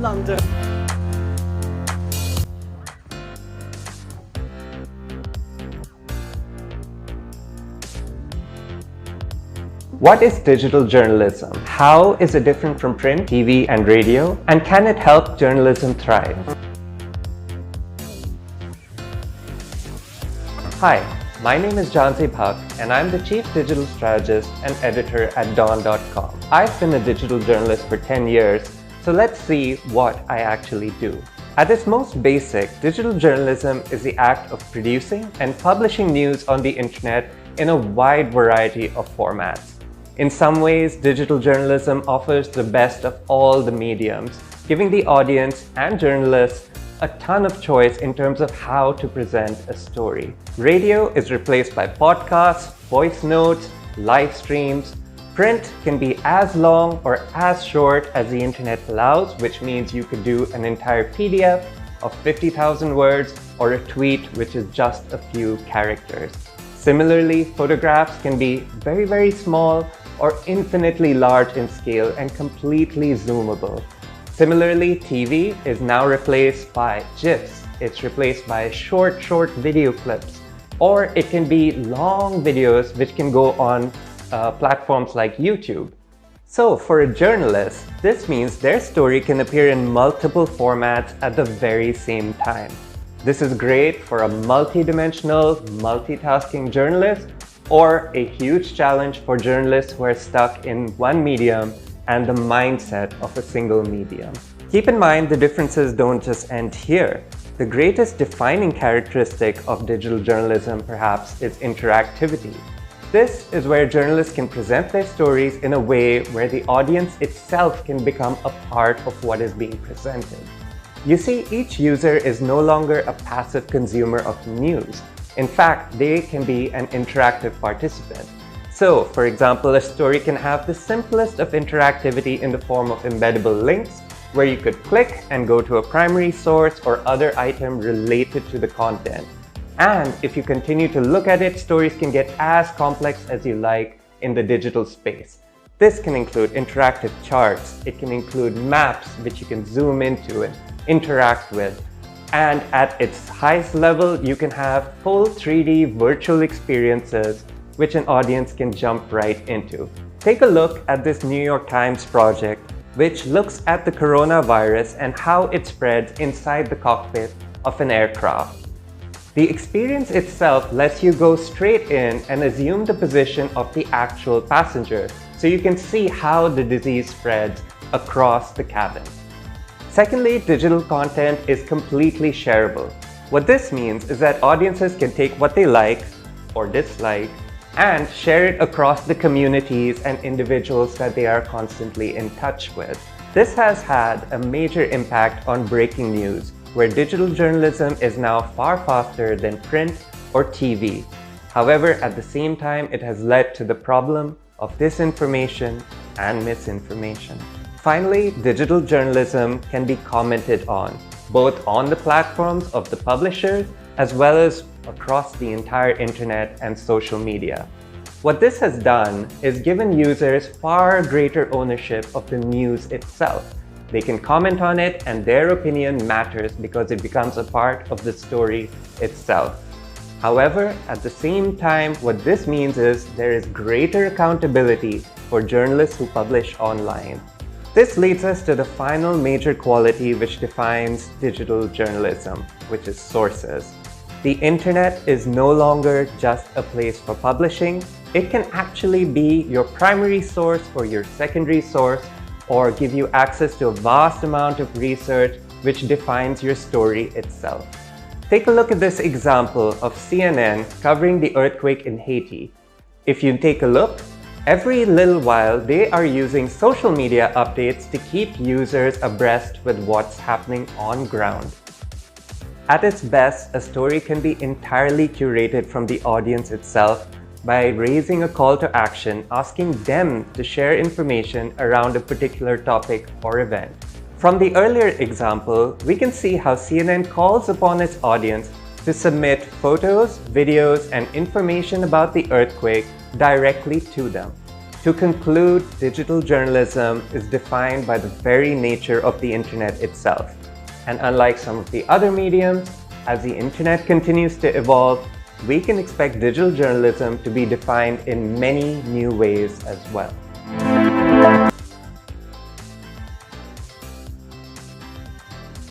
London. What is digital journalism? How is it different from print, TV, and radio? And can it help journalism thrive? Hi, my name is Jansi Bhak, and I'm the Chief Digital Strategist and Editor at Dawn.com. I've been a digital journalist for 10 years, so let's see what I actually do. At its most basic, digital journalism is the act of producing and publishing news on the internet in a wide variety of formats. In some ways, digital journalism offers the best of all the mediums, giving the audience and journalists a ton of choice in terms of how to present a story. Radio is replaced by podcasts, voice notes, live streams. Print can be as long or as short as the internet allows, which means you could do an entire PDF of 50,000 words or a tweet which is just a few characters. Similarly, photographs can be very, very small or infinitely large in scale and completely zoomable. Similarly, TV is now replaced by GIFs. It's replaced by short video clips. Or it can be long videos which can go on platforms like YouTube. So for a journalist, this means their story can appear in multiple formats at the very same time. This is great for a multi-dimensional, multitasking journalist, or a huge challenge for journalists who are stuck in one medium and the mindset of a single medium. Keep in mind, the differences don't just end here. The greatest defining characteristic of digital journalism, perhaps, is interactivity. This is where journalists can present their stories in a way where the audience itself can become a part of what is being presented. You see, each user is no longer a passive consumer of news. In fact, they can be an interactive participant. So, for example, a story can have the simplest of interactivity in the form of embeddable links, where you could click and go to a primary source or other item related to the content. And if you continue to look at it, stories can get as complex as you like in the digital space. This can include interactive charts, it can include maps which you can zoom into and interact with. And at its highest level, you can have full 3D virtual experiences which an audience can jump right into. Take a look at this New York Times project, which looks at the coronavirus and how it spreads inside the cockpit of an aircraft. The experience itself lets you go straight in and assume the position of the actual passenger, so you can see how the disease spreads across the cabin. Secondly, digital content is completely shareable. What this means is that audiences can take what they like or dislike and share it across the communities and individuals that they are constantly in touch with. This has had a major impact on breaking news, where digital journalism is now far faster than print or TV. However, at the same time, it has led to the problem of disinformation and misinformation. Finally, digital journalism can be commented on, both on the platforms of the publishers as well as across the entire internet and social media. What this has done is given users far greater ownership of the news itself. They can comment on it, and their opinion matters because it becomes a part of the story itself. However, at the same time, what this means is there is greater accountability for journalists who publish online. This leads us to the final major quality which defines digital journalism, which is sources. The internet is no longer just a place for publishing. It can actually be your primary source or your secondary source, or give you access to a vast amount of research which defines your story itself. Take a look at this example of CNN covering the earthquake in Haiti. If you take a look, every little while they are using social media updates to keep users abreast with what's happening on ground. At its best, a story can be entirely curated from the audience itself by raising a call to action, asking them to share information around a particular topic or event. From the earlier example, we can see how CNN calls upon its audience to submit photos, videos, and information about the earthquake directly to them. To conclude, digital journalism is defined by the very nature of the internet itself. And unlike some of the other mediums, as the internet continues to evolve, we can expect digital journalism to be defined in many new ways as well.